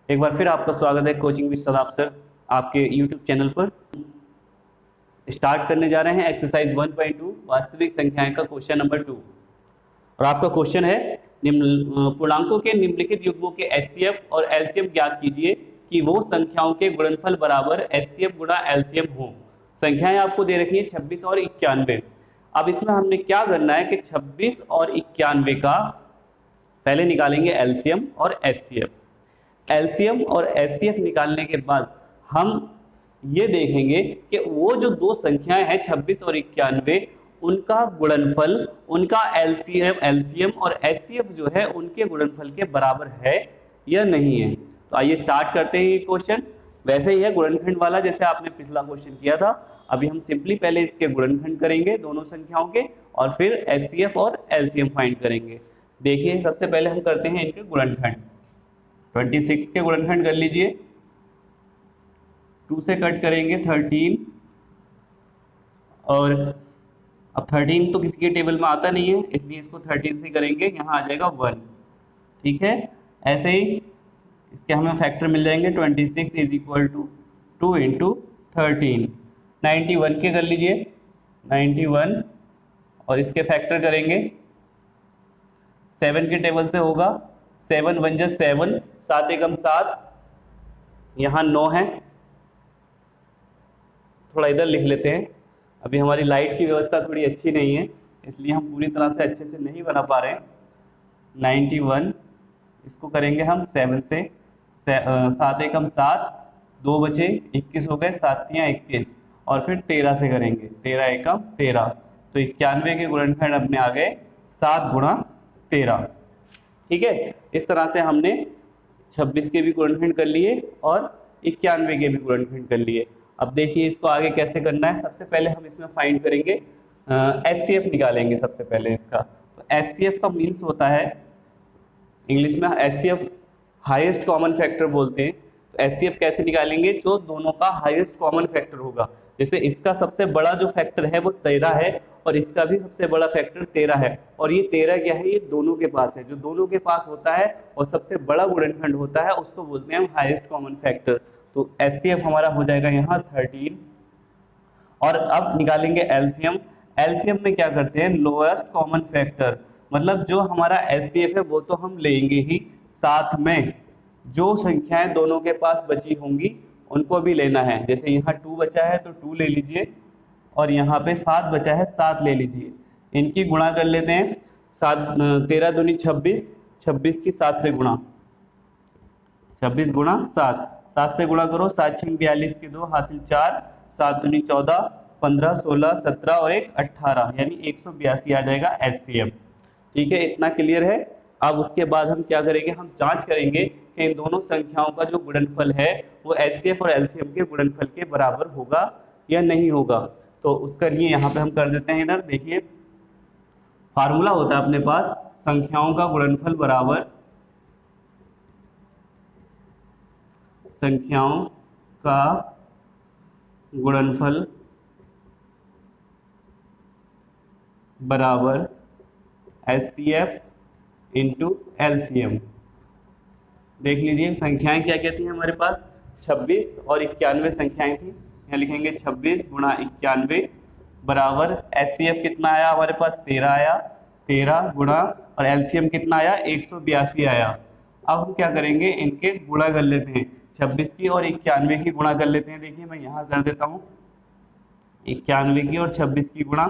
एक बार फिर आपका स्वागत है कोचिंग विद सदाब सर आपके यूट्यूब चैनल पर। स्टार्ट करने जा रहे हैं एक्सरसाइज 1.2 वास्तविक संख्याएं का क्वेश्चन नंबर 2। और आपका क्वेश्चन है पूर्णांकों के निम्नलिखित युग्मों के एचसीएफ और एलसीएम ज्ञात कीजिए कि वो संख्याओं के गुणनफल बराबर एचसीएफ गुणा एलसीएम हो। संख्याएं आपको दे रखी है 26 और 91। अब इसमें हमने क्या करना है कि 26 और 91 का पहले निकालेंगे एलसीएम और एचसीएफ। एलसीएम और एचसीएफ निकालने के बाद हम ये देखेंगे कि वो जो दो संख्याएं हैं 26 और 91 उनका गुणनफल, उनका एलसीएम और एचसीएफ जो है उनके गुणनफल के बराबर है या नहीं है। तो आइए स्टार्ट करते हैं ये क्वेश्चन। वैसे ही है गुणनखंड वाला जैसे आपने पिछला क्वेश्चन किया था। अभी हम सिंपली पहले इसके गुणनखंड करेंगे दोनों संख्याओं के और फिर एचसीएफ और एलसीएम फाइंड करेंगे। देखिए सबसे पहले हम करते हैं इनके गुणनखंड। 26 के गुणनखंड कर लीजिए, 2 से कट करेंगे 13 और अब 13 तो किसी के टेबल में आता नहीं है इसलिए इसको 13 से करेंगे, यहाँ आ जाएगा 1। ठीक है, ऐसे ही इसके हमें फैक्टर मिल जाएंगे। 26 इज इक्वल टू 2 इंटू 13। 91 के कर लीजिए 91 और इसके फैक्टर करेंगे 7 के टेबल से होगा। 7 1 जा 7, 7 एकम 7, यहाँ 9 है। थोड़ा इधर लिख लेते हैं, अभी हमारी लाइट की व्यवस्था थोड़ी अच्छी नहीं है इसलिए हम पूरी तरह से अच्छे से नहीं बना पा रहे हैं। 91 इसको करेंगे हम 7 से, 7 एकम 7, 2 बचे 21 हो गए, 7 तियां 21 और फिर 13 से करेंगे 13 एकम 13। तो 91 के गुणनखंड अपने आ गए 7 गुणा 13। ठीक है, इस तरह से हमने 26 के भी गुणनखंड कर लिए और 91 के भी गुणनखंड कर लिए। अब देखिए इसको आगे कैसे करना है। सबसे पहले हम इसमें फाइंड करेंगे एचसीएफ निकालेंगे सबसे पहले इसका। तो एचसीएफ का मीन्स होता है इंग्लिश में एचसीएफ हाईएस्ट कॉमन फैक्टर बोलते हैं। तो एचसीएफ कैसे निकालेंगे, जो दोनों का हाईएस्ट कॉमन फैक्टर होगा। जैसे इसका सबसे बड़ा जो फैक्टर है वो 13 है और इसका भी सबसे बड़ा फैक्टर 13 है और ये 13 क्या है, ये दोनों के पास है। जो दोनों के पास होता है और सबसे बड़ा गुणनखंड होता है उसको बोलते हैं हम हाईएस्ट कॉमन फैक्टर। तो एचसीएफ हमारा हो जाएगा यहाँ 13। और अब निकालेंगे एलसीएम। एलसीएम में क्या करते हैं, लोएस्ट कॉमन फैक्टर, मतलब जो हमारा एचसीएफ है वो तो हम लेंगे ही, साथ में जो संख्याएं दोनों के पास बची होंगी उनको भी लेना है। जैसे यहाँ 2 बचा है तो 2 ले लीजिए और यहाँ पे 7 बचा है 7 ले लीजिए। इनकी गुणा कर लेते हैं। 13 दूनी 26, 26 की 7 से गुणा, 26 गुणा 7, 7 से गुणा करो, 7 6 42 के 2 हासिल 4, 7 दूनी 14, 15 16 17 और 1 18, यानी 182 आ जाएगा एचसीएफ। ठीक है, इतना क्लियर है। अब उसके बाद हम क्या करेंगे, हम जांच करेंगे कि इन दोनों संख्याओं का जो गुणनफल है वो एचसीएफ और एलसीएम के गुणनफल के बराबर होगा या नहीं होगा। तो उसका लिए यहाँ पे हम कर देते हैं इधर। देखिए फार्मूला होता है अपने पास, संख्याओं का गुणनफल बराबर संख्याओं का गुणनफल बराबर एचसीएफ इंटू एलसीएम। देख लीजिए संख्याएं क्या कहती हैं हमारे पास, 26 और 91 संख्याएं थी। यहाँ लिखेंगे 26 गुणा 91 बराबर एचसीएफ कितना आया हमारे पास, 13 आया, 13 गुणा और एलसीएम कितना आया, 182 आया। अब हम क्या करेंगे, इनके गुणा कर लेते हैं। 26 की और 91 की गुणा कर लेते हैं। देखिए मैं यहाँ कर देता हूँ 91 की और 26 की गुणा।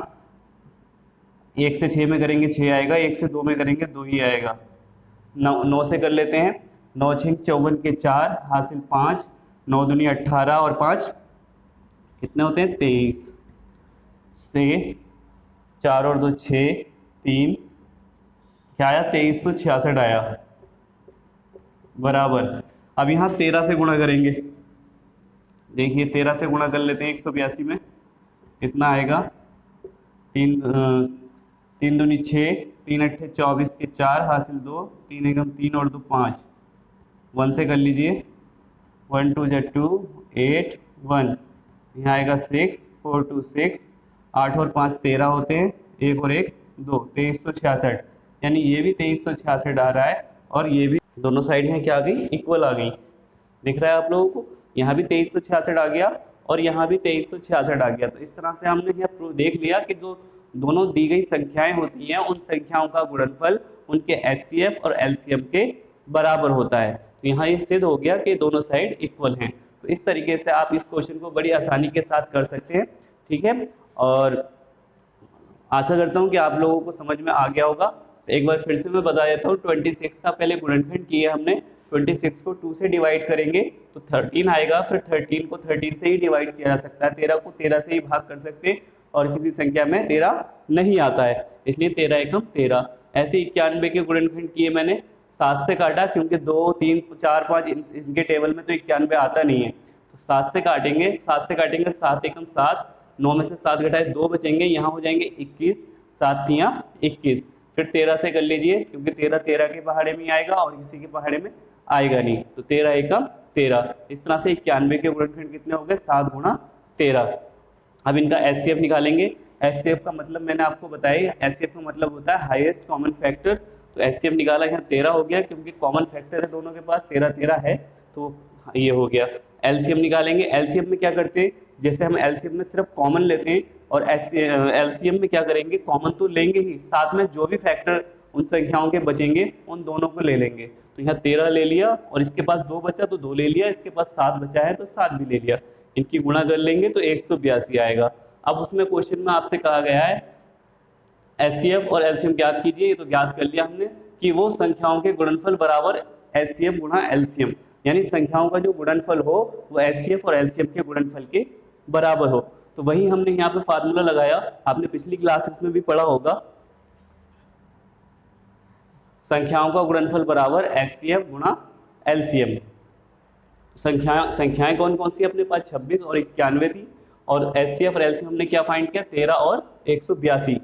1 से 6 में करेंगे 6 आएगा, 1 से 2 में करेंगे 2 ही आएगा। 9 से कर लेते हैं, 9 6 54 के 4 हासिल 5, 9 दूनी 18 और 5 कितने होते हैं 23, से 4 और 2 6 3 क्या आया 23 तो 66 आया बराबर। अब यहाँ 13 से गुणा करेंगे। देखिए 13 से गुणा कर लेते हैं 182 में, कितना आएगा 3 दूनी 6, 3 अट्ठे 24 के 4 हासिल 2, 3 एकम 3 और 2 5, 1 से कर लीजिए, 1 2 जा 2 8 1, यहाँ आएगा 6 4 2 6, 8 और 5 13 होते हैं, 1 और 1 2, 2366, यानी ये भी 2366 आ रहा है और ये भी, दोनों साइड में क्या आ गई, इक्वल आ गई। दिख रहा है आप लोगों को, यहाँ भी 2366 आ गया और यहाँ भी 2366 आ गया। तो इस तरह से हमने यहाँ प्रूफ देख लिया कि जो दोनों दी गई संख्याएं होती हैं उन संख्याओं का गुणनफल उनके एचसीएफ और एलसीएम के बराबर होता है। तो यहाँ ये सिद्ध हो गया कि दोनों साइड इक्वल हैं। तो इस तरीके से आप इस क्वेश्चन को बड़ी आसानी के साथ कर सकते हैं, ठीक है। और आशा करता हूँ कि आप लोगों को समझ में आ गया होगा। तो एक बार फिर से मैं बता देता हूँ, 26 का पहले गुणनखंड किया हमने, 26 को 2 से डिवाइड करेंगे तो 13 आएगा, फिर 13 को 13 से ही डिवाइड किया जा सकता है, 13 को 13 से ही भाग कर सकते हैं, और किसी संख्या में 13 नहीं आता है, इसलिए 13 एकम 13। ऐसे 91 के गुणनखंड किए मैंने, 7 से काटा क्योंकि 2, 3, 4, 5 इनके टेबल में तो 91 आता नहीं है, तो 7 से काटेंगे, 7 से काटेंगे 7 एकम 7, 9 में से 7 घटाए 2 बचेंगे, यहाँ हो जाएंगे 21, 7 तियाँ 21। फिर 13 से कर लीजिए क्योंकि 13 13 के पहाड़े में आएगा और किसी के पहाड़े में आएगा नहीं, तो 13 एकम 13। इस तरह से 91 के गुणनखंड कितने हो गए, 7 गुणा 13। अब इनका एचसीएफ निकालेंगे। एचसीएफ का मतलब मैंने आपको बताया, एचसीएफ का मतलब होता है हाईएस्ट कॉमन फैक्टर। तो एचसीएफ निकाला, यहाँ 13 हो गया क्योंकि कॉमन फैक्टर है दोनों के पास, 13 13 है, तो ये हो गया। एलसीएम निकालेंगे। एलसीएम में क्या करते हैं, जैसे हम एलसीएम में सिर्फ कॉमन लेते हैं और एलसीएम में क्या करेंगे, कॉमन तो लेंगे ही, साथ में जो भी फैक्टर उन संख्याओं के बचेंगे उन दोनों को ले लेंगे। तो यहाँ 13 ले लिया और इसके पास 2 बचा तो 2 ले लिया, इसके पास 7 बचा है तो 7 भी ले लिया, इनकी गुणा कर लेंगे तो 182 आएगा। अब उसमें क्वेश्चन में आपसे कहा गया है एचसीएफ और एलसीएम ज्ञात कीजिए, ये तो ज्ञात कर लिया हमने कि वो संख्याओं के गुणनफल बराबर एचसीएफ गुणा एलसीएम, यानी संख्याओं का जो गुणनफल हो वो एचसीएफ और एलसीएम के गुणनफल के बराबर हो। तो वही हमने यहाँ पे फार्मूला लगाया, आपने पिछली क्लासेस में भी पढ़ा होगा, संख्याओं का गुणनफल बराबर एचसीएफ गुणा एलसीएम। संख्याएं कौन कौन सी अपने पास, 26 और 91 थी, और एचसीएफ और एलसीएम हमने क्या फाइंड किया, 13 और 182।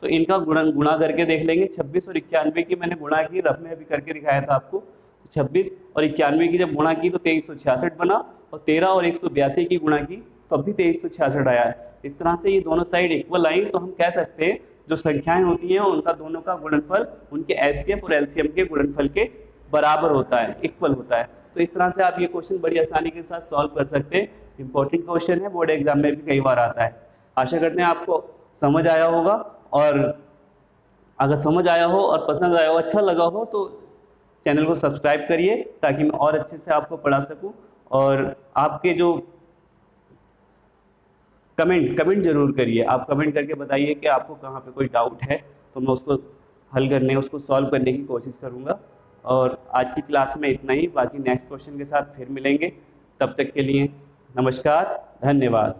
तो इनका गुणा करके देख लेंगे। 26 और 91 की मैंने गुणा की, रफ में अभी करके दिखाया था आपको। 26 और 91 की जब गुणा की तो 2366 बना, और 13 और 182 की गुणा की तो अब भी 2366 आया है। इस तरह से ये दोनों साइड इक्वल आई, तो हम कह सकते हैं जो संख्याएं होती हैं उनका दोनों का गुणनफल उनके एचसीएफ और एलसीएम के गुणनफल के बराबर होता है, इक्वल होता है। तो इस तरह से आप ये क्वेश्चन बड़ी आसानी के साथ सॉल्व कर सकते हैं। इंपॉर्टेंट क्वेश्चन है, बोर्ड एग्जाम में भी कई बार आता है। आशा करते हैं आपको समझ आया होगा, और अगर समझ आया हो और पसंद आया हो, अच्छा लगा हो, तो चैनल को सब्सक्राइब करिए ताकि मैं और अच्छे से आपको पढ़ा सकूं। और आपके जो कमेंट जरूर करिए, आप कमेंट करके बताइए कि आपको कहाँ पे कोई डाउट है, तो मैं उसको हल करने, उसको सॉल्व करने की कोशिश करूँगा। और आज की क्लास में इतना ही, बाकी नेक्स्ट क्वेश्चन के साथ फिर मिलेंगे। तब तक के लिए नमस्कार, धन्यवाद।